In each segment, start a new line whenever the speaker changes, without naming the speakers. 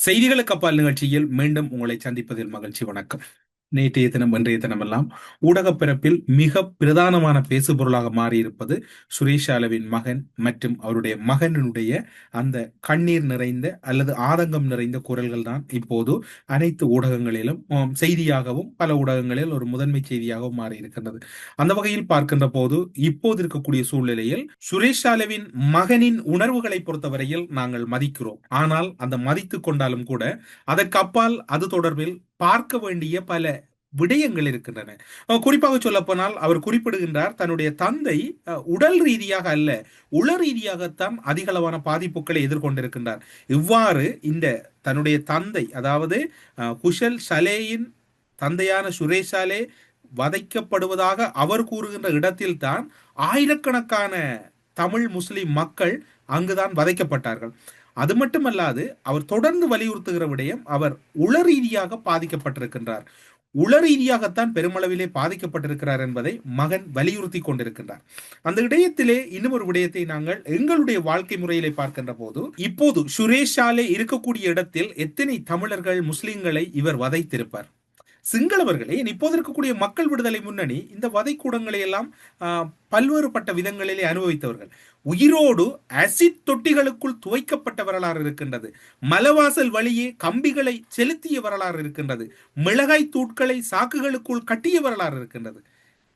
செய்திகளுக்கு அப்பால் நிகழ்ச்சியில் மீண்டும் உங்களை சந்திப்பதில் மகிழ்ச்சி. வணக்கம். நேற்றைய தினம் இன்றைய தினம் எல்லாம் ஊடகப் பிறப்பில் மிக பிரதானமான பேசுபொருளாக மாறியிருப்பது சுரேஷாலவின் மகன் மற்றும் அவருடைய மகனினுடைய அந்த கண்ணீர் நிறைந்த அல்லது ஆதங்கம் நிறைந்த குரல்கள் தான் இப்போது அனைத்து ஊடகங்களிலும் செய்தியாகவும் பல ஊடகங்களில் ஒரு முதன்மை செய்தியாகவும் மாறியிருக்கின்றது. அந்த வகையில் பார்க்கின்ற போது இப்போது இருக்கக்கூடிய சூழ்நிலையில் சுரேஷாலவின் மகனின் உணர்வுகளை பொறுத்தவரையில் நாங்கள் மதிக்கிறோம். ஆனால் அந்த மதித்து கொண்டாலும் கூட அதற்கு அப்பால் அது தொடர்பில் பார்க்க வேண்டிய பல விடயங்கள் இருக்கின்றன. குறிப்பாக சொல்ல போனால் அவர் குறிப்பிடுகின்றார், தன்னுடைய தந்தை உடல் ரீதியாக அல்ல, உள ரீதியாகத்தான் அதிகளவான பாதிப்புகளை எதிர்கொண்டிருக்கின்றார். இவ்வாறு இந்த தன்னுடைய தந்தை, அதாவது குஷல் ஷலேயின் தந்தையான சுரேஷ் ஷாலே வதைக்கப்படுவதாக அவர் கூறுகின்ற இடத்தில்தான் ஆயிரக்கணக்கான தமிழ் முஸ்லிம் மக்கள் அங்குதான் வதைக்கப்பட்டார்கள். அது மட்டுமல்லாது அவர் தொடர்ந்து வலியுறுத்துகிற விடயம், அவர் உள ரீதியாக பாதிக்கப்பட்டிருக்கின்றார், உள ரீதியாகத்தான் பெருமளவிலே பாதிக்கப்பட்டிருக்கிறார் என்பதை மகன் வலியுறுத்தி கொண்டிருக்கின்றார். அந்த இடையத்திலே இன்னும் ஒரு விடயத்தை நாங்கள் எங்களுடைய வாழ்க்கை முறையிலே பார்க்கின்ற போது, இப்போது சுரேஷாலே இருக்கக்கூடிய இடத்தில் எத்தனை தமிழர்கள் முஸ்லிம்களை இவர் வதைத்திருப்பார். சிங்களவர்களே இப்போது இருக்கக்கூடிய மக்கள் விடுதலை முன்னணி இந்த வதைக்கூடங்களை எல்லாம் பல்வேறுபட்ட விதங்களிலே அனுபவித்தவர்கள். உயிரோடு அசிட் தொட்டிகளுக்குள் துவைக்கப்பட்ட வரலாறு இருக்கின்றது. மலவாசல் வழியே கம்பிகளை செலுத்திய வரலாறு இருக்கின்றது. மிளகாய் தூட்களை சாக்குகளுக்குள் கட்டிய வரலாறு இருக்கின்றது.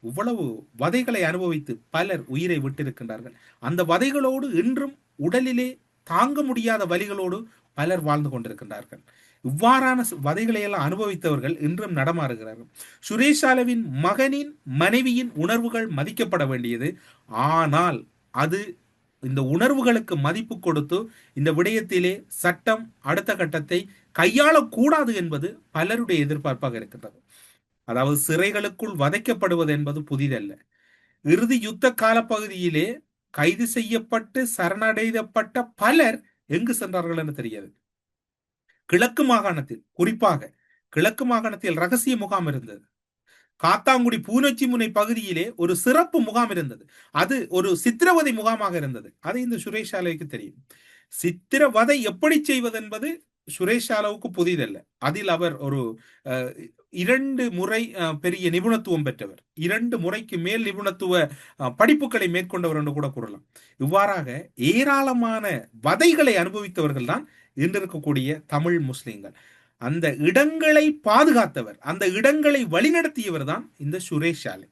இவ்வளவு வதைகளை அனுபவித்து பலர் உயிரை விட்டிருக்கின்றார்கள். அந்த வதைகளோடு இன்றும் உடலிலே தாங்க முடியாத வலிகளோடு பலர் வாழ்ந்து கொண்டிருக்கின்றார்கள். இவ்வாறான வதைகளை எல்லாம் அனுபவித்தவர்கள் இன்றும் நடமாறுகிறார்கள். சுரேஷாலவின் மகனின் மனைவியின் உணர்வுகள் மதிக்கப்பட வேண்டியது. ஆனால் அது இந்த உணர்வுகளுக்கு மதிப்பு கொடுத்து இந்த விடயத்திலே சட்டம் அடுத்த கட்டத்தை கையாளக்கூடாது என்பது பலருடைய எதிர்பார்ப்பாக இருக்கின்றது. அதாவது சிறைகளுக்குள் வதைக்கப்படுவது என்பது புதிதல்ல. இறுதி யுத்த காலப்பகுதியிலே கைது செய்யப்பட்டு சரணடையப்பட்ட பலர் எங்கு சென்றார்கள் என்று தெரியாது. கிழக்கு மாகாணத்தில், குறிப்பாக கிழக்கு மாகாணத்தில் ரகசிய முகாம் இருந்தது. காத்தாங்குடி பூனச்சி முனை பகுதியிலே ஒரு சிறப்பு முகாம் இருந்தது. அது ஒரு சித்திரவதை முகாமாக இருந்தது. அது இந்த சுரேஷ் ஆலவுக்கு தெரியும். சித்திரவதை எப்படி செய்வது என்பது சுரேஷ் ஆலவுக்கு புதிதல்ல. அதில் அவர் ஒரு 2 முறை பெரிய நிபுணத்துவம் பெற்றவர், 2 முறைக்கு மேல் நிபுணத்துவ படிப்புகளை மேற்கொண்டவர் என்று கூட கூறலாம். இவ்வாறாக ஏராளமான வதைகளை அனுபவித்தவர்கள் தான் இன்று இருக்கக்கூடிய தமிழ் முஸ்லிம்கள். அந்த இடங்களை பாதுகாத்தவர், அந்த இடங்களை வழிநடத்தியவர் தான் இந்த சுரேஷ் ஆலை.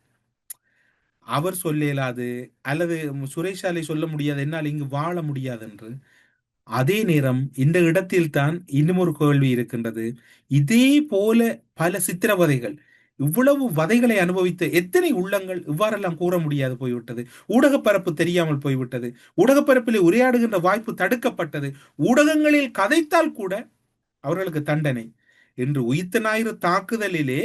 அவர் சொல்ல இயலாது அல்லது சுரேஷ் ஆலை சொல்ல முடியாது, என்னால் இங்கு வாழ முடியாது என்று. அதே நேரம் இந்த இடத்தில் தான் இன்னும் ஒரு கேள்வி இருக்கின்றது. இதே போல பல சித்திரவதைகள், இவ்வளவு வதைகளை அனுபவித்த எத்தனை உள்ளங்கள் இவ்வாறெல்லாம் கூற முடியாது போய்விட்டது. ஊடகப்பரப்பு தெரியாமல் போய்விட்டது. ஊடகப்பரப்பிலே உரையாடுகின்ற வாய்ப்பு தடுக்கப்பட்டது. ஊடகங்களில் கதைத்தால் கூட அவர்களுக்கு தண்டனை என்று. உயிர்த்த ஞாயிறு தாக்குதலிலே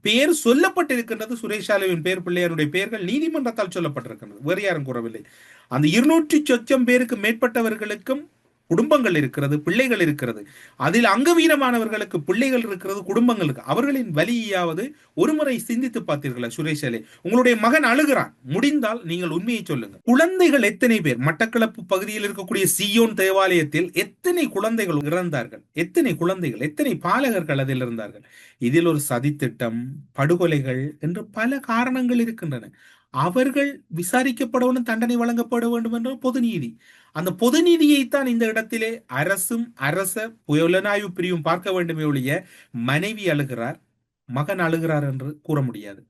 பெயர் சொல்லப்பட்டிருக்கின்றது. சுரேஷாலுவின் பேர், பிள்ளையாருடைய பெயர்கள் நீதிமன்றத்தால் சொல்லப்பட்டிருக்கின்றது, வேறு யாரும் கூறவில்லை. அந்த 200 பேருக்கு மேற்பட்டவர்களுக்கும் குடும்பங்கள் இருக்கிறது, பிள்ளைகள் இருக்கிறது. அதில் அங்கவீனமானவர்களுக்கு பிள்ளைகள் இருக்கிறது, குடும்பங்கள் இருக்கு. அவர்களின் வலியாவது ஒருமுறை சிந்தித்து பார்த்தீர்களா? சுரேஷாலே, உங்களுடைய மகன் அழுகிறான், முடிந்தால் நீங்கள் உண்மையை சொல்லுங்க. குழந்தைகள் எத்தனை பேர்? மட்டக்களப்பு பகுதியில் இருக்கக்கூடிய சியோன் தேவாலயத்தில் எத்தனை குழந்தைகள் இறந்தார்கள்? எத்தனை குழந்தைகள், எத்தனை பாலகர்கள் அதில் இருந்தார்கள்? இதில் ஒரு சதித்திட்டம், படுகொலைகள் என்று பல காரணங்கள் இருக்கின்றன. அவர்கள் விசாரிக்கப்படவும் தண்டனை வழங்கப்பட வேண்டும் என்ற பொது நீதி. அந்த பொது நீதியைத்தான் இந்த இடத்திலே அரசும் அரச புலனாய்வு பிரிவும் பார்க்க வேண்டுமே ஒழிய மனைவி அழுகிறார், மகன் அழுகிறார் என்று கூற முடியாது.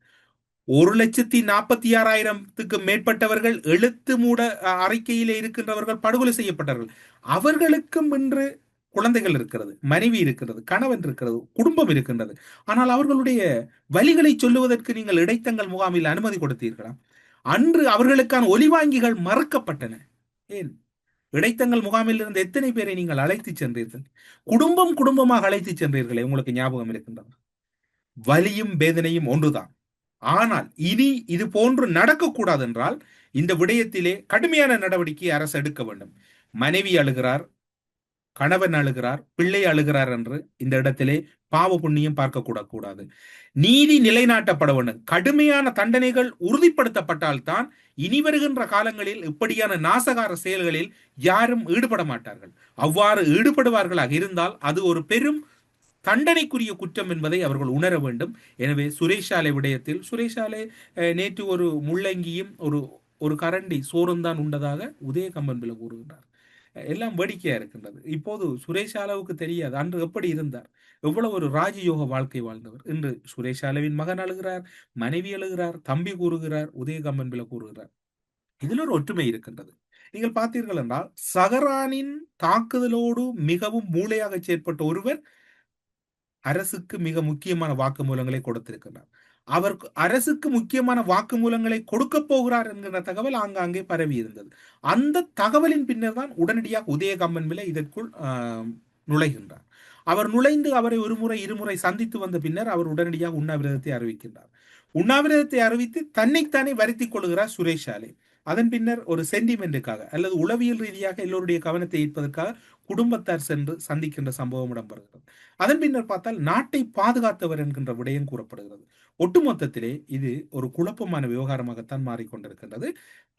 1,46,000த்துக்கு மேற்பட்டவர்கள் எழுத்து மூட அறிக்கையிலே இருக்கின்றவர்கள் படுகொலை செய்யப்பட்டார்கள். அவர்களுக்கும் இன்று குழந்தைகள் இருக்கிறது, மனைவி இருக்கிறது, கணவன் இருக்கிறது, குடும்பம் இருக்கின்றது. ஆனால் அவர்களுடைய வழிகளை சொல்லுவதற்கு நீங்கள் இடைத்தங்கள் முகாமில் அனுமதி கொடுத்தீர்களா? அன்று அவர்களுக்கான ஒலிவாங்கிகள் மறுக்கப்பட்டன. ஏன்? இடைத்தங்கள் முகாமில் இருந்த எத்தனை பேரை நீங்கள் அழைத்து சென்றீர்கள்? குடும்பம் குடும்பமாக அழைத்து சென்றீர்களே, உங்களுக்கு ஞாபகம் இருக்கின்றன? வலியும் வேதனையும் ஒன்றுதான். ஆனால் இனி இது போன்று நடக்கக்கூடாது என்றால் இந்த விடயத்திலே கடுமையான நடவடிக்கை அரசு எடுக்க வேண்டும். மனைவி அழுகிறார், கணவன் அழுகிறார், பிள்ளை அழுகிறார் என்று இந்த இடத்திலே பாவ புண்ணியம் பார்க்க கூடாது. நீதி நிலைநாட்டப்பட வேண்டும். கடுமையான தண்டனைகள் உறுதிப்படுத்தப்பட்டால்தான் இனி வருகின்ற காலங்களில் இப்படியான நாசகார செயல்களில் யாரும் ஈடுபட மாட்டார்கள். அவ்வாறு ஈடுபடுவார்களாக இருந்தால் அது ஒரு பெரும் தண்டனைக்குரிய குற்றம் என்பதை அவர்கள் உணர வேண்டும். எனவே சுரேஷாலை விடயத்தில் சுரேஷாலை நேற்று ஒரு முள்ளங்கியும் ஒரு ஒரு கரண்டி சோறும் தான் உண்டதாக உதயகம்பன் பிள்ளை கூறுகின்றார். எல்லாம் வேடிக்கையா இருக்கின்றது. இப்போது சுரேஷ் அளவுக்கு தெரியாது அன்று எப்படி இருந்தார், எவ்வளவு ஒரு ராஜயோக வாழ்க்கை வாழ்ந்தவர். இன்று சுரேஷ் அளவின் மகன் அழுகிறார், மனைவி அழுகிறார், தம்பி கூறுகிறார், உதயகம்பன் பிள்ளை கூறுகிறார். இதில் ஒரு ஒற்றுமை இருக்கின்றது. நீங்கள் பார்த்தீர்கள் என்றால் சஹரானின் தாக்குதலோடு மிகவும் மூளையாக செயற்பட்ட ஒருவர் அரசுக்கு மிக முக்கியமான வாக்குமூலங்களை கொடுத்திருக்கிறார். அவர் அரசுக்கு முக்கியமான வாக்குமூலங்களை கொடுக்க போகிறார் என்கிற தகவல் ஆங்காங்கே பரவி இருந்தது. அந்த தகவலின் பின்னர் தான் உடனடியாக உதயகம்பன் பிள்ளை இதற்குள் நுழைகின்றார். அவர் நுழைந்து அவரை ஒருமுறை இருமுறை சந்தித்து வந்த பின்னர் அவர் உடனடியாக உண்ணாவிரதத்தை அறிவிக்கின்றார். உண்ணாவிரதத்தை அறிவித்து தன்னைத்தானே வருத்திக் கொள்கிறார் சுரேஷ் ஆலை. அதன் பின்னர் ஒரு சென்டிமெண்ட்டுக்காக அல்லது உளவியல் ரீதியாக எல்லோருடைய கவனத்தை ஈர்ப்பதற்காக குடும்பத்தார் சென்று சந்திக்கின்ற சம்பவம் இடம்பெறுகிறது. அதன் பின்னர் பார்த்தால் நாட்டை பாதுகாத்தவர் என்கின்ற விடயம் கூறப்படுகிறது. ஒட்டுமொத்தத்திலே இது ஒரு குழப்பமான விவகாரமாகத்தான் மாறிக்கொண்டிருக்கின்றது.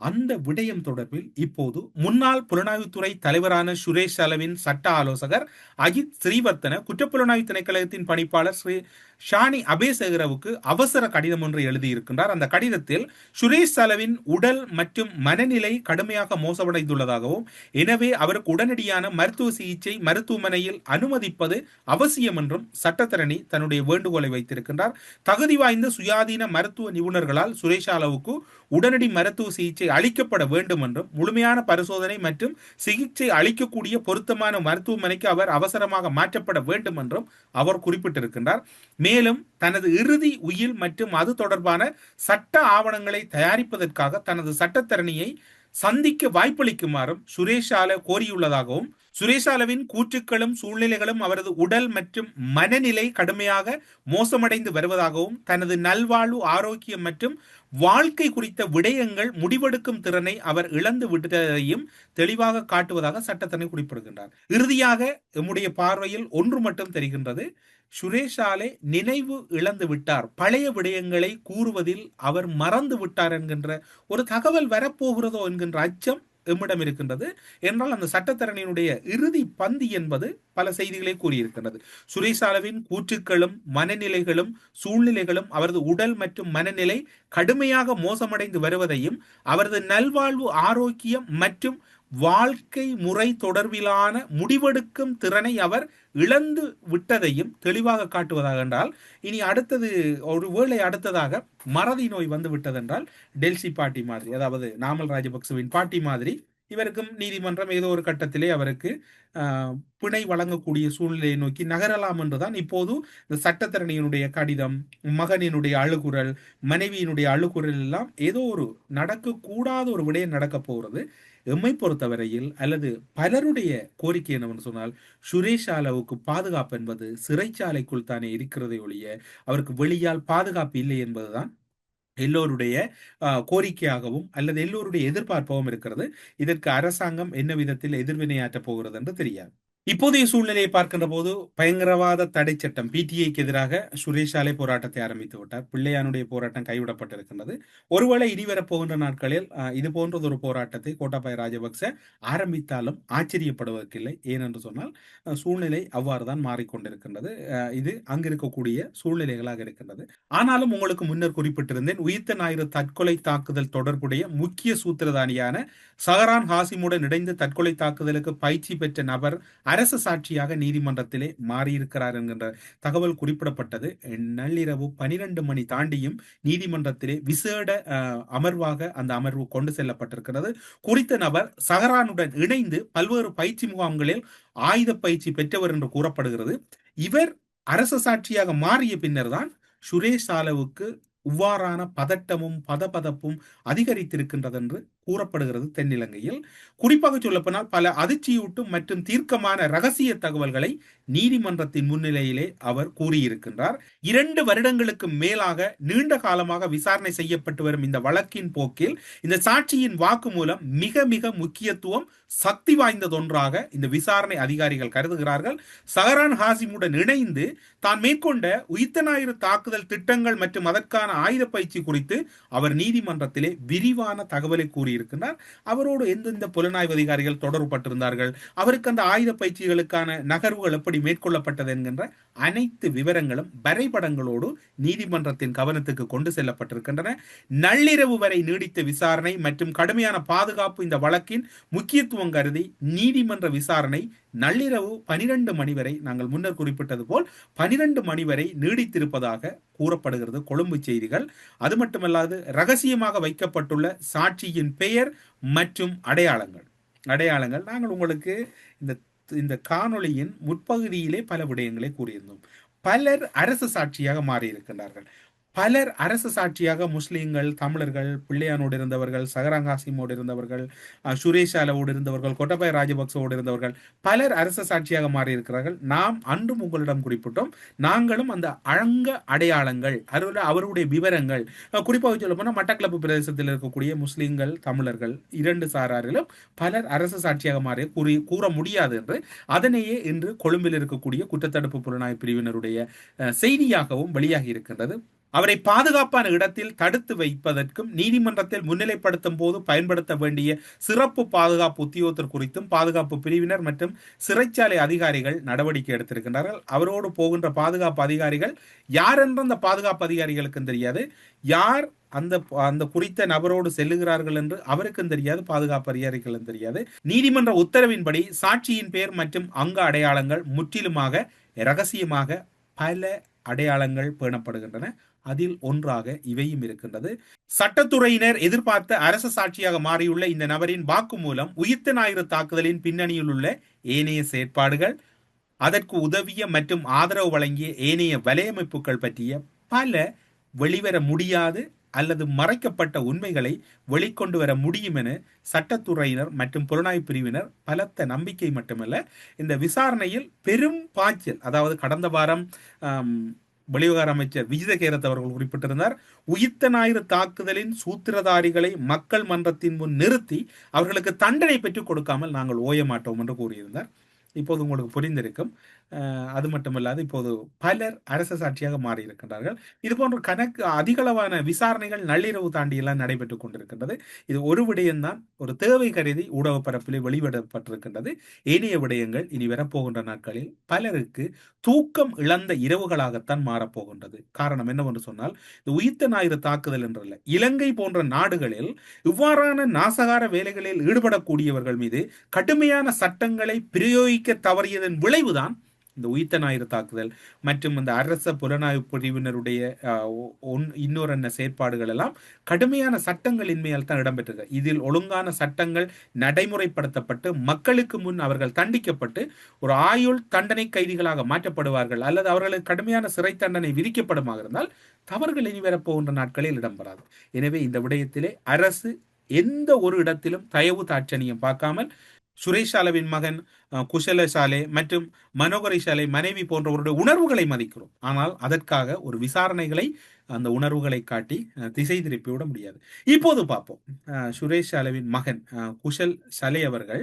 அந்த விடயம் தொடர்பில் இப்போது முன்னாள் புலனாய்வுத்துறை தலைவரான சுரேஷ் அளவின் சட்ட ஆலோசகர் அஜித் ஸ்ரீவர்த்தன குற்றப்புலனாய்வு திணைக்களத்தின் பணிப்பாளர் ஸ்ரீ ஷானி அபேசகரவுக்கு அவசர கடிதம் ஒன்று எழுதியிருக்கின்றார். அந்த கடிதத்தில் சுரேஷ் அளவின் உடல் மற்றும் மனநிலை கடுமையாக மோசமடைந்துள்ளதாகவும் எனவே அவருக்கு உடனடியான மருத்துவ சிகிச்சை மருத்துவமனையில் அனுமதிப்பது அவசியம் என்றும் சட்டத்தரணி தன்னுடைய வேண்டுகோளை வைத்திருக்கின்றார். தகுதி வாய்ந்த சுயாதீன மருத்துவ நிபுணர்களால் சுரேஷாலவுக்கு உடனடி மருத்துவ சிகிச்சை அளிக்கப்பட வேண்டும் என்றும் முழுமையான பரிசோதனை மற்றும் சிகிச்சை அளிக்கக்கூடிய பொருத்தமான மருத்துவமனைக்கு அவர் அவசரமாக மாற்றப்பட வேண்டும் என்றும் அவர் குறிப்பிட்டிருக்கின்றார். மேலும் தனது இறுதி உயில் மற்றும் அது தொடர்பான சட்ட ஆவணங்களை தயாரிப்பதற்காக தனது சட்டத்தரணியை சந்திக்க வாய்ப்பளிக்குமாறும் சுரேஷால கோரியுள்ளதாகவும் சுரேஷாலவின் கூற்றுக்களும் சூழ்நிலைகளும் அவரது உடல் மற்றும் மனநிலை கடுமையாக மோசமடைந்து வருவதாகவும் தனது நல்வாழ்வு ஆரோக்கியம் மற்றும் வாழ்க்கை குறித்த விடயங்கள் முடிவெடுக்கும் திறனை அவர் இழந்து விட்டதையும் தெளிவாக காட்டுவதாக சட்டத்தரணி குறிப்பிடுகின்றார். இறுதியாக எம்முடைய பார்வையில் ஒன்று மட்டும் தெரிகின்றது, சுரேஷாலே நினைவு இழந்து விட்டார், பழைய விடயங்களை கூறுவதில் அவர் மறந்து விட்டார் என்கின்ற ஒரு தகவல் வரப்போகிறதோ என்கின்ற அச்சம் எம்மிடம் இருக்கின்றது. என்றால் அந்த சட்டத்தரணியினுடைய இறுதி பந்தி என்பது பல செய்திகளை கூறியிருக்கின்றது. சுரேஷாலவின் கூற்றுக்களும் மனநிலைகளும் சூழ்நிலைகளும் அவரது உடல் மற்றும் மனநிலை கடுமையாக மோசமடைந்து வருவதையும் அவரது நல்வாழ்வு ஆரோக்கியம் மற்றும் வாழ்க்கை முறை தொடர்பிலான முடிவெடுக்கும் திறனை அவர் இழந்து விட்டதையும் தெளிவாக காட்டுவதாக என்றால் இனி அடுத்தது ஒருவேளை அடுத்ததாக மறதி நோய் வந்து விட்டதென்றால் டெல்சி பாட்டி மாதிரி, அதாவது நாமல் ராஜபக்சவின் பாட்டி மாதிரி இவருக்கும் நீதிமன்றம் ஏதோ ஒரு கட்டத்திலே அவருக்கு பிணை வழங்கக்கூடிய சூழ்நிலையை நோக்கி நகரலாம் என்றுதான் இப்போது இந்த சட்டத்தரணியினுடைய கடிதம், மகனினுடைய அழுகுரல், மனைவியினுடைய அழுகுரல் எல்லாம் ஏதோ ஒரு நடக்கக்கூடாத ஒரு விடயம் நடக்க போகிறது. எம்மை பொறுத்தவரையில் அல்லது பலருடைய கோரிக்கை என்னவென்று சொன்னால் சுரேஷாலவுக்கு பாதுகாப்பு என்பது சிறைச்சாலைக்குள் தானே இருக்கிறதை ஒழிய அவருக்கு வெளியால் பாதுகாப்பு இல்லை என்பதுதான் எல்லோருடைய கோரிக்கையாகவும் அல்லது எல்லோருடைய எதிர்பார்ப்பாகவும் இருக்கிறது. இதற்கு அரசாங்கம் என்ன விதத்தில் எதிர்வினையாற்றப் போகிறது என்று தெரியாது. இப்போதைய சூழ்நிலையை பார்க்கின்ற போது பயங்கரவாத தடை சட்டம் பிடிஐக்கு எதிராக சுரேஷாலை போராட்டத்தை ஆரம்பித்து விட்டார். பிள்ளையானுடைய போராட்டம் கைவிடப்பட்டிருக்கின்றது. ஒருவேளை இனி வரப்போகின்ற நாட்களில் இது போன்றது ஒரு போராட்டத்தை கோட்டாபய ராஜபக்ச ஆரம்பித்தாலும் ஆச்சரியப்படுவதற்கில்லை. ஏனென்று சொன்னால் சூழ்நிலை அவ்வாறு தான் மாறிக்கொண்டிருக்கின்றது. இது அங்கிருக்கக்கூடிய சூழ்நிலைகளாக இருக்கின்றது. ஆனாலும் உங்களுக்கு முன்னர் குறிப்பிட்டிருந்தேன், உயிர்த்த ஞாயிறு தற்கொலை தாக்குதல் தொடர்புடைய முக்கிய சூத்திரதானியான சஹரான் ஹாசிமுடன் இணைந்து தற்கொலை தாக்குதலுக்கு பயிற்சி பெற்ற நபர் அரசு சாட்சியாக நீதிமன்றத்திலே மாறியிருக்கிறார் என்கின்ற தகவல் குறிப்பிடப்பட்டது. நள்ளிரவு 12 மணி தாண்டியும் நீதிமன்றத்திலே விசேட அமர்வாக அந்த அமர்வு கொண்டு செல்லப்பட்டிருக்கிறது. குறித்த நபர் சஹரானுடன் இணைந்து பல்வேறு பயிற்சி முகாம்களில் ஆயுத பயிற்சி பெற்றவர் என்று கூறப்படுகிறது. இவர் அரசு சாட்சியாக மாறிய பின்னர் தான் சுரேஷ் சாலவுக்கு இவ்வாறான பதட்டமும் பதபதப்பும் அதிகரித்திருக்கின்றது என்று கூறப்படுகிறது தென்னிலங்கையில். குறிப்பாக சொல்லப்போனால் பல அதிர்ச்சியூட்டும் மற்றும் தீர்க்கமான ரகசிய தகவல்களை நீதிமன்றத்தின் முன்னிலையிலே அவர் கூறியிருக்கின்றார். 2 வருடங்களுக்கு மேலாக நீண்ட காலமாக விசாரணை செய்யப்பட்டு வரும் இந்த வழக்கின் போக்கில் இந்த சாட்சியின் வாக்குமூலம் மிக மிக முக்கியத்துவம் சக்தி வாய்ந்ததொன்றாக இந்த விசாரணை அதிகாரிகள் கருதுகிறார்கள். சஹரான் ஹாசிமுடன் இணைந்து தான் மேற்கொண்ட உயிர்த்த ஞாயிறு தாக்குதல் திட்டங்கள் மற்றும் அதற்கான ஆயுத பயிற்சி குறித்து அவர் நீதிமன்றத்திலே விரிவான தகவலை கூறியிருக்கிறார். அவரோடு எந்தெந்த புலனாய்வு அதிகாரிகள் தொடர்புபட்டிருந்தார்கள், அவருக்கு அந்த ஆயுத பயிற்சிகளுக்கான நகர்வுகள் எப்படி மேற்கொள்ளப்பட்டது என்கின்ற அனைத்து விவரங்களும் வரைபடங்களோடு நீதிமன்றத்தின் கவனத்துக்கு கொண்டு செல்லப்பட்டிருக்கின்றன. நள்ளிரவு வரை நீடித்த விசாரணை மற்றும் கடுமையான பாதுகாப்பு இந்த வழக்கின் முக்கியத்துவம் கருதி நீதிமன்ற விசாரணை நள்ளிரவு 12 மணி வரை, நாங்கள் முன்னர் குறிப்பிட்டது போல் 12 மணி வரை நீடித்திருப்பதாக கூறப்படுகிறது கொழும்பு செய்திகள். அது மட்டுமல்லாது ரகசியமாக வைக்கப்பட்டுள்ள சாட்சியின் பெயர் மற்றும் அடையாளங்கள் நாங்கள் உங்களுக்கு இந்த காணொளியின் முற்பகுதியிலே பல விடயங்களை கூறியிருந்தோம். பலர் அரசு சாட்சியாக மாறியிருக்கின்றார்கள். பலர் அரசு சாட்சியாக முஸ்லீம்கள், தமிழர்கள், பிள்ளையானோடு இருந்தவர்கள், சஹரான் ஹாசிமோடு இருந்தவர்கள், சுரேஷ் அலவோடு இருந்தவர்கள், கோட்டபாய ராஜபக்சவோடு இருந்தவர்கள், பலர் அரசு சாட்சியாக மாறியிருக்கிறார்கள். நாம் அன்றும் உங்களிடம் குறிப்பிட்டோம். நாங்களும் அந்த அடையாளங்கள், அவருடைய விவரங்கள், குறிப்பாக சொல்ல போனால் மட்டக்களப்பு பிரதேசத்தில் இருக்கக்கூடிய முஸ்லீம்கள், தமிழர்கள் 2 சாராரிலும் பலர் அரசு சாட்சியாக மாறி கூற முடியாது என்று அதனையே இன்று கொழும்பில் இருக்கக்கூடிய குற்றத்தடுப்பு புலனாய்வு பிரிவினருடைய செய்தியாகவும் வெளியாகி இருக்கின்றது. அவரை பாதுகாப்பான இடத்தில் தடுத்து வைப்பதற்கும் நீதிமன்றத்தில் முன்னிலைப்படுத்தும் போது பயன்படுத்த வேண்டிய சிறப்பு பாதுகாப்பு உத்தியோகத்தர் குறித்தும் பாதுகாப்பு பிரிவினர் மற்றும் சிறைச்சாலை அதிகாரிகள் நடவடிக்கை எடுத்திருக்கின்றார்கள். அவரோடு போகின்ற பாதுகாப்பு அதிகாரிகள் யார் என்ற அந்த பாதுகாப்பு அதிகாரிகளுக்கும் தெரியாது, யார் அந்த குறித்த நபரோடு செல்லுகிறார்கள் என்று அவருக்கும் தெரியாது, பாதுகாப்பு அதிகாரிகளும் தெரியாது. நீதிமன்ற உத்தரவின்படி சாட்சியின் பெயர் மற்றும் அங்க அடையாளங்கள் முற்றிலுமாக இரகசியமாக பல அடையாளங்கள் பேணப்படுகின்றன. அதில் ஒன்றாக இவையும் இருக்கின்றது. சட்டத்துறையினர் எதிர்பார்த்த அரசு சாட்சியாக மாறியுள்ள இந்த நபரின் வாக்குமூலம் உயிர்த்த ஞாயிறு தாக்குதலின் பின்னணியில் உள்ள ஏனைய செயற்பாடுகள், அதற்கு உதவிய மற்றும் ஆதரவு வழங்கிய ஏனைய வலையமைப்புகள் பற்றிய பல வெளிவர முடியாது அல்லது மறைக்கப்பட்ட உண்மைகளை வெளிக்கொண்டு வர முடியும் என சட்டத்துறையினர் மற்றும் புலனாய்வு பிரிவினர் பலத்த நம்பிக்கை மட்டுமல்ல, இந்த விசாரணையில் பெரும் பாய்ச்சல், அதாவது கடந்த வாரம் வெளிவிவகார அமைச்சர் விஜித கேரத் அவர்கள் குறிப்பிட்டிருந்தார், உயிர்த்த ஞாயிறு தாக்குதலின் சூத்திரதாரிகளை மக்கள் மன்றத்தின் முன் நிறுத்தி அவர்களுக்கு தண்டனை பெற்றுக் கொடுக்காமல் நாங்கள் ஓய மாட்டோம் என்று கூறியிருந்தார். இப்போது உங்களுக்கு புரிந்திருக்கும். அது மட்டுமல்லாது இப்போது பலர் அரசு சாட்சியாக மாறியிருக்கின்றார்கள். இது போன்ற அதிகளவான விசாரணைகள் நள்ளிரவு தாண்டியெல்லாம் நடைபெற்றுக் கொண்டிருக்கின்றது. இது ஒரு விடயம்தான் ஒரு தேவை கருதி ஊடக பரப்பிலே வெளியிடப்பட்டிருக்கின்றது. ஏனைய விடயங்கள் இனி வரப்போகின்ற நாட்களில் பலருக்கு தூக்கம் இழந்த இரவுகளாகத்தான் மாறப்போகின்றது. காரணம் என்னவென்று சொன்னால், இந்த உயிர்த்த ஞாயிறு தாக்குதல் என்றல்ல, இலங்கை போன்ற நாடுகளில் இவ்வாறான நாசகார வேலைகளில் ஈடுபடக்கூடியவர்கள் மீது கடுமையான சட்டங்களை பிரயோகிக்க தவறியதன் விளைவுதான் இந்த உயிர்த்த ஞாயிறு தாக்குதல் மற்றும் இந்த அரச புலனாய்வு பிரிவினருடைய இன்னொரு செயற்பாடுகள் எல்லாம் கடுமையான சட்டங்களின்மையால் தான் இடம்பெற்றது. இதில் ஒழுங்கான சட்டங்கள் நடைமுறைப்படுத்தப்பட்டு மக்களுக்கு முன் அவர்கள் தண்டிக்கப்பட்டு ஒரு ஆயுள் தண்டனை கைதிகளாக மாற்றப்படுவார்கள் அல்லது அவர்களுக்கு கடுமையான சிறை தண்டனை விதிக்கப்படுமாக இருந்தால் தவறுகள் இனி வரப்போகின்ற நாட்களில் இடம்பெறாது. எனவே இந்த விடயத்திலே அரசு எந்த ஒரு இடத்திலும் தயவு தாட்சணியம் பார்க்காமல் சுரேஷ் சாலவின் மகன் குஷல சாலே மற்றும் மனோகரி சாலை மனைவி போன்றவருடைய உணர்வுகளை மதிக்கிறோம். ஆனால் அதற்காக ஒரு விசாரணைகளை அந்த உணர்வுகளை காட்டி திசை திருப்பிவிட முடியாது. இப்போது பார்ப்போம். சுரேஷ் சாலவின் மகன் குஷல் சலே அவர்கள்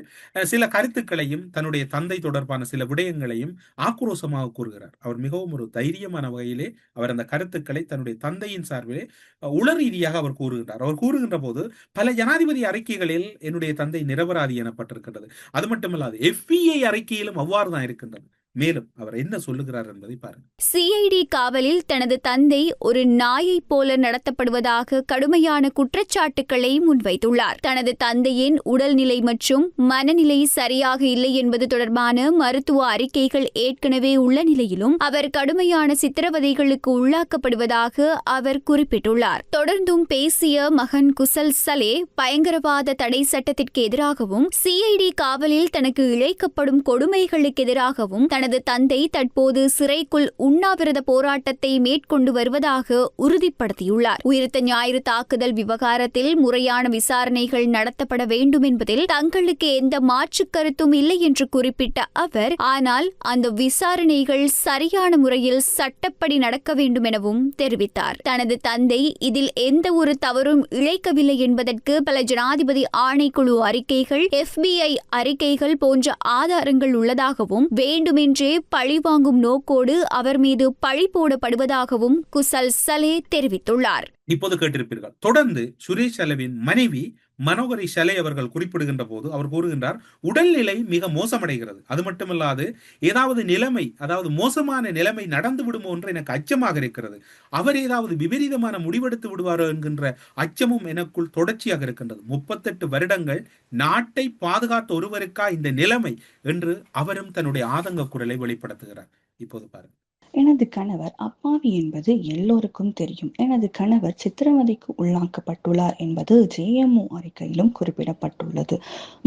சில கருத்துக்களையும் தன்னுடைய தந்தை தொடர்பான சில விடயங்களையும் ஆக்ரோஷமாக கூறுகிறார். அவர் மிகவும் ஒரு தைரியமான வகையிலே அவர் அந்த கருத்துக்களை தன்னுடைய தந்தையின் சார்பிலே உள ரீதியாக அவர் கூறுகின்றார். அவர் கூறுகின்ற போது பல ஜனாதிபதி அறிக்கைகளில் என்னுடைய தந்தை நிரபராதி எனப்பட்டிருக்கின்றது. அது மட்டுமல்லாது FBI அறிக்கையிலும் அவ்வாறு தான் இருக்கின்றது. மேலும் அவர் என்ன சொல்லுகிறார் என்பதை பாருங்கள்.
CID காவலில் தனது தந்தை ஒரு நாயை போல நடத்தப்படுவதாக கடுமையான குற்றச்சாட்டுக்களை முன்வைத்துள்ளார். தனது தந்தையின் உடல்நிலை மற்றும் மனநிலை சரியாக இல்லை என்பது தொடர்பான மருத்துவ அறிக்கைகள் ஏற்கனவே உள்ள நிலையிலும் அவர் கடுமையான சித்திரவதைகளுக்கு உள்ளாக்கப்படுவதாக அவர் குறிப்பிட்டுள்ளார். தொடர்ந்தும் பேசிய மகன் குசல் சலே பயங்கரவாத தடை சட்டத்திற்கு எதிராகவும் CID காவலில் தனக்கு இழைக்கப்படும் கொடுமைகளுக்கு எதிராகவும் தனது தந்தை தற்போது சிறைக்குள் உண்ணாவிரத போராட்டத்தை மேற்கொண்டு வருவதாக உறுதிப்படுத்தியுள்ளார். உயிர்த்த ஞாயிறு தாக்குதல் விவகாரத்தில் முறையான விசாரணைகள் நடத்தப்பட வேண்டும் என்பதில் தங்களுக்கு எந்த மாற்று கருத்தும் இல்லை என்று குறிப்பிட்ட அவர், ஆனால் அந்த விசாரணைகள் சரியான முறையில் சட்டப்படி நடக்க வேண்டும் எனவும் தெரிவித்தார். தனது தந்தை இதில் எந்த ஒரு தவறும் இழைக்கவில்லை என்பதற்கு பல ஜனாதிபதி ஆணைக்குழு அறிக்கைகள், FBI அறிக்கைகள் போன்ற ஆதாரங்கள் உள்ளதாகவும், வேண்டுமென்றே பழிவாங்கும் நோக்கோடு அவர் மீது பழி போடப்படுவதாகவும் குசல் சலே தெரிவித்துள்ளார்.
இப்போது கேட்டிருப்பீர்கள். தொடர்ந்து சுரேஷ் சலவின் மனைவி மனோகரி சலே அவர்கள் குறிப்பிடுகின்ற போது அவர் கூறுகின்றார், உடல்நிலை மிக மோசமடைகிறது. அது மட்டுமல்லாது ஏதாவது நிலைமை, அதாவது மோசமான நிலைமை நடந்து விடுமோ என்று எனக்கு அச்சமாக இருக்கிறது. அவர் ஏதாவது விபரீதமான முடிவெடுத்து விடுவாரோ என்கின்ற அச்சமும் எனக்குள் தொடர்ச்சியாக இருக்கின்றது. 38 வருடங்கள் நாட்டை பாதுகாத்த ஒருவருக்கா இந்த நிலைமை என்று அவரும் தன்னுடைய ஆதங்க குரலை வெளிப்படுத்துகிறார். இப்போது பாருங்கள்.
எனது கணவர் அப்பாவி என்பது எல்லோருக்கும் தெரியும். எனது கணவர் சித்திரவதைக்கு உள்ளாக்கப்பட்டுள்ளார் என்பது JMO அறிக்கையிலும் குறிப்பிடப்பட்டுள்ளது.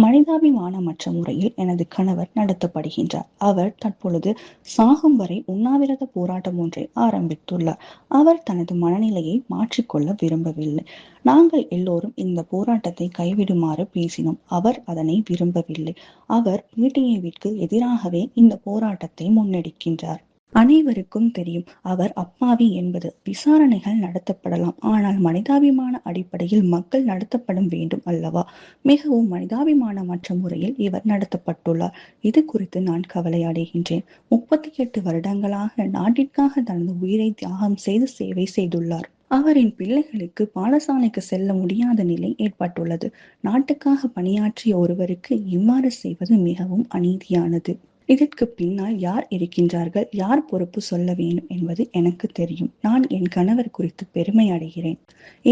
மனிதாபிமானமற்ற முறையில் எனது கணவர் நடத்தப்படுகின்றார். அவர் தற்பொழுது சாகும் வரை உண்ணாவிரத போராட்டம் ஒன்றை ஆரம்பித்துள்ளார். அவர் தனது மனநிலையை மாற்றிக்கொள்ள விரும்பவில்லை. நாங்கள் எல்லோரும் இந்த போராட்டத்தை கைவிடுமாறு பேசினோம். அவர் அதனை விரும்பவில்லை. அவர் PTAவிற்கு எதிராகவே இந்த போராட்டத்தை முன்னெடுக்கின்றார். அனைவருக்கும் தெரியும் அவர் அப்பாவி என்பது. விசாரணைகள் நடத்தப்படலாம், ஆனால் மனிதாபிமான அடிப்படையில் மக்கள் நடத்தப்பட வேண்டும் அல்லவா? மிகவும் மனிதாபிமானமற்ற முறையில் இவர் நடத்தப்பட்டுள்ளார். இது குறித்து நான் கவலை அடைகின்றேன். 38 வருடங்களாக நாட்டிற்காக தனது உயிரை தியாகம் செய்து சேவை செய்துள்ளார். அவரின் பிள்ளைகளுக்கு பாடசாலைக்கு செல்ல முடியாத நிலை ஏற்பட்டுள்ளது. நாட்டுக்காக பணியாற்றிய ஒருவருக்கு இவ்வாறு செய்வது மிகவும் அநீதியானது. இதற்கு பின்னால் யார் இருக்கின்றார்கள், யார் பொறுப்பு சொல்ல வேண்டும் என்பது எனக்கு தெரியும். நான் என் கணவர் குறித்து பெருமை அடைகிறேன்.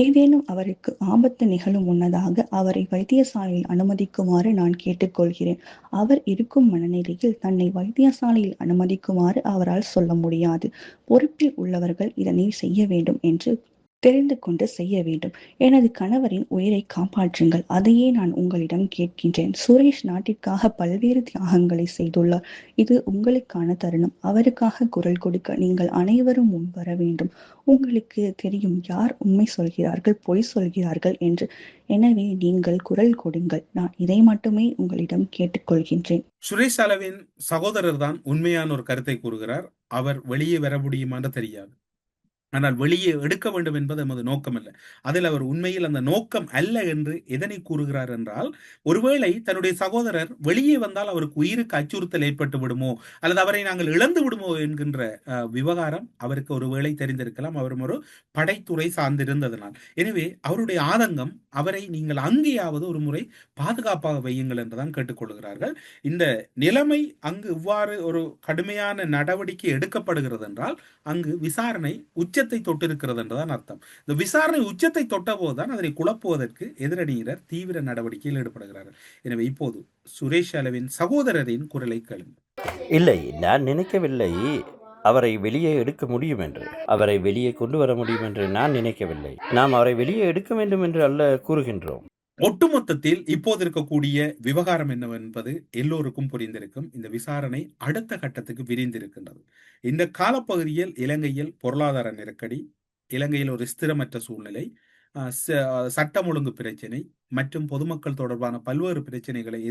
ஏதேனும் அவருக்கு ஆபத்து நிகழும் முன்னதாக அவரை வைத்தியசாலையில் அனுமதிக்குமாறு நான் கேட்டுக்கொள்கிறேன். அவர் இருக்கும் மனநிலையில் தன்னை வைத்தியசாலையில் அனுமதிக்குமாறு அவரால் சொல்ல முடியாது. பொறுப்பில் உள்ளவர்கள் இதனை செய்ய வேண்டும் என்று தெரிந்து கொண்டு செய்ய வேண்டும். எனது கணவரின் உயிரை காப்பாற்றுங்கள், அதையே நான் உங்களிடம் கேட்கின்றேன். சுரேஷ் நாட்டிற்காக பல்வேறு தியாகங்களை செய்துள்ளார். இது உங்களுக்கான தருணம். அவருக்காக குரல் கொடுக்க நீங்கள் அனைவரும் முன்வர வேண்டும். உங்களுக்கு தெரியும் யார் உண்மை சொல்கிறார்கள், பொய் சொல்கிறார்கள் என்று. எனவே நீங்கள் குரல் கொடுங்கள். நான் இதை மட்டுமே உங்களிடம் கேட்டுக்கொள்கின்றேன்.
சுரேஷ் சலவின் சகோதரர் தான் உண்மையான ஒரு கருத்தை கூறுகிறார். அவர் வெளியே வர முடியுமான்னு தெரியாது, ஆனால் வெளியே எடுக்க வேண்டும் என்பது எமது நோக்கம் அல்ல. அதில் அவர் உண்மையில் அந்த நோக்கம் அல்ல என்று எதனை கூறுகிறார் என்றால், ஒருவேளை தன்னுடைய சகோதரர் வெளியே வந்தால் அவருக்கு உயிருக்கு அச்சுறுத்தல் ஏற்பட்டு விடுமோ, அல்லது அவரை நாங்கள் இழந்து விடுமோ என்கின்ற விவகாரம் அவருக்கு ஒருவேளை தெரிந்திருக்கலாம். அவரும் ஒரு படைத்துறை சார்ந்திருந்ததனால். எனவே அவருடைய ஆதங்கம், அவரை நீங்கள் அங்கேயாவது ஒரு முறை பாதுகாப்பாக வையுங்கள் என்றுதான் கேட்டுக்கொள்கிறார்கள். இந்த நிலைமை அங்கு இவ்வாறு ஒரு கடுமையான நடவடிக்கை எடுக்கப்படுகிறது என்றால் அங்கு விசாரணை உச்சத்தை தொட்டிருக்கிறது என்றுதான் அர்த்தம். இந்த விசாரணை உச்சத்தை தொட்ட போதுதான் அதனை குழப்புவதற்கு எதிரணியினர் தீவிர நடவடிக்கையில் ஈடுபடுகிறார்கள். எனவே இப்போது சுரேஷ் சலவின் சகோதரரின் குரலை கேளுங்கள்.
இல்லை, நான் நினைக்கவில்லை அவரை வெளியே எடுக்க முடியும் என்று, அவரை வெளியே கொண்டு வர முடியும் என்று நான் நினைக்கவில்லை. நாம் அவரை வெளியே எடுக்க வேண்டும் என்று அல்ல கூறுகின்றோம்.
ஒட்டுமொத்தத்தில் இப்போது இருக்கக்கூடிய விவகாரம் என்னவென்பது எல்லோருக்கும் புரிந்திருக்கும். இந்த விசாரணை அடுத்த கட்டத்துக்கு விரிந்திருக்கின்றது. இந்த காலப்பகுதியில் இலங்கையில் பொருளாதார நெருக்கடி, இலங்கையில் ஒரு ஸ்திரமற்ற சூழ்நிலை, சட்டம் ஒழுங்கு பிரச்சனை மற்றும் பொதுமக்கள் தொடர்பான பல்வேறு பிரச்சனைகளை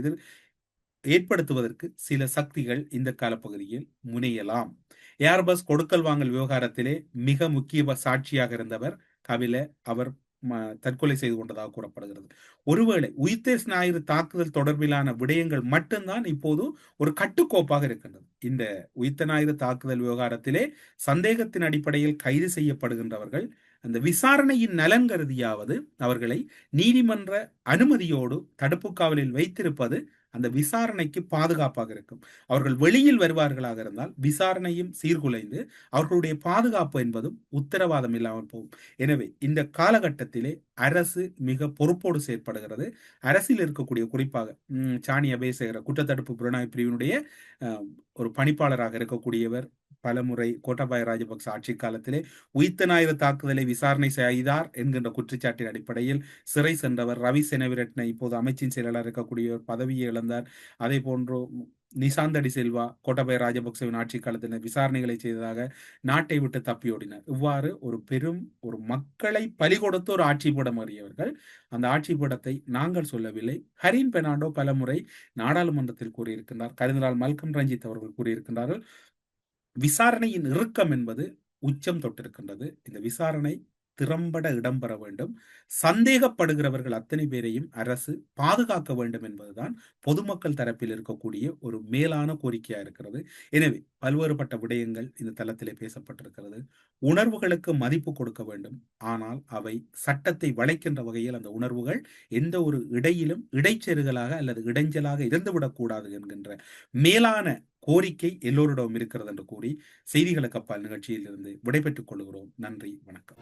ஏற்படுத்துவதற்கு சில சக்திகள் இந்த காலப்பகுதியில் முனையலாம். ஏர்பஸ் கொடுக்கல் வாங்கல் விவகாரத்திலே மிக முக்கிய சாட்சியாக இருந்தவர் கபில. அவர் தற்கொலை செய்து கொண்டதாக கூறப்படுகிறது. ஒருவேளை உயிர்த்த ஞாயிறு தாக்குதல் தொடர்பிலான விடயங்கள் மட்டும்தான் இப்போது ஒரு கட்டுக்கோப்பாக இருக்கின்றது. இந்த உயிர்த்த ஞாயிறு தாக்குதல் விவகாரத்திலே சந்தேகத்தின் அடிப்படையில் கைது செய்யப்படுகின்றவர்கள் அந்த விசாரணையின் நலன் கருதியாவது அவர்களை நீதிமன்ற அனுமதியோடு தடுப்பு காவலில் வைத்திருப்பது அந்த விசாரணைக்கு பாதுகாப்பாக இருக்கும். அவர்கள் வெளியில் வருவார்களாக இருந்தால் விசாரணையும் சீர்குலைந்து அவர்களுடைய பாதுகாப்பு என்பதும் உத்தரவாதம் இல்லாமல் போகும். எனவே இந்த காலகட்டத்திலே அரசு மிக பொறுப்போடு செயற்படுகிறது. அரசில் இருக்கக்கூடிய குறிப்பாக சாணி அபேசகர குற்றத்தடுப்பு புலனாய்வு பிரிவினுடைய ஒரு பணிப்பாளராக இருக்கக்கூடியவர் பலமுறை கோட்டாபாய ராஜபக்ச ஆட்சி காலத்திலே உயிர்த்த ஞாயிறு தாக்குதலை விசாரணை செய்தார் என்கின்ற குற்றச்சாட்டின் அடிப்படையில் சிறை சென்றவர். ரவி செனவிரட்ன இப்போது அமைச்சின் செயலாளர் இருக்கக்கூடியவர் பதவியை இழந்தார். அதே போன்று நிசாந்த டி சில்வா கோட்டபய ராஜபக்சவின் ஆட்சி காலத்தில் விசாரணைகளை செய்ததாக நாட்டை விட்டு தப்பியோடினர். இவ்வாறு ஒரு மக்களை பலி கொடுத்து ஒரு ஆட்சி பீடம் அறியவர்கள். அந்த ஆட்சி பீடத்தை நாங்கள் சொல்லவில்லை. ஹரின் பெர்னாண்டோ பலமுறை நாடாளுமன்றத்தில் கூறியிருக்கின்றார். கர்தினால் மல்கம் ரஞ்சித் அவர்கள் கூறியிருக்கின்றார்கள், விசாரணையின் இறுக்கம் என்பது உச்சம் தொட்டிருக்கின்றது. இந்த விசாரணை திறம்பட இடம்பெற வேண்டும். சந்தேகப்படுகிறவர்கள் அத்தனை பேரையும் அரசு பாதுகாக்க வேண்டும் என்பதுதான் பொதுமக்கள் தரப்பில் இருக்கக்கூடிய ஒரு மேலான கோரிக்கையா இருக்கிறது. எனவே பல்வேறுபட்ட விடயங்கள் இந்த தளத்திலே பேசப்பட்டிருக்கிறது. உணர்வுகளுக்கு மதிப்பு கொடுக்க வேண்டும். ஆனால் அவை சட்டத்தை வளைக்கின்ற வகையில் அந்த உணர்வுகள் எந்த ஒரு இடைச்செருகலாக அல்லது இடைஞ்சலாக இருந்துவிடக்கூடாது என்கின்ற மேலான கோரிக்கை எல்லோரிடமும் இருக்கிறது என்று கூறி செய்திகளுக்கு அப்பால் நிகழ்ச்சியில் இருந்து விடைபெற்றுக் கொள்கிறோம். நன்றி, வணக்கம்.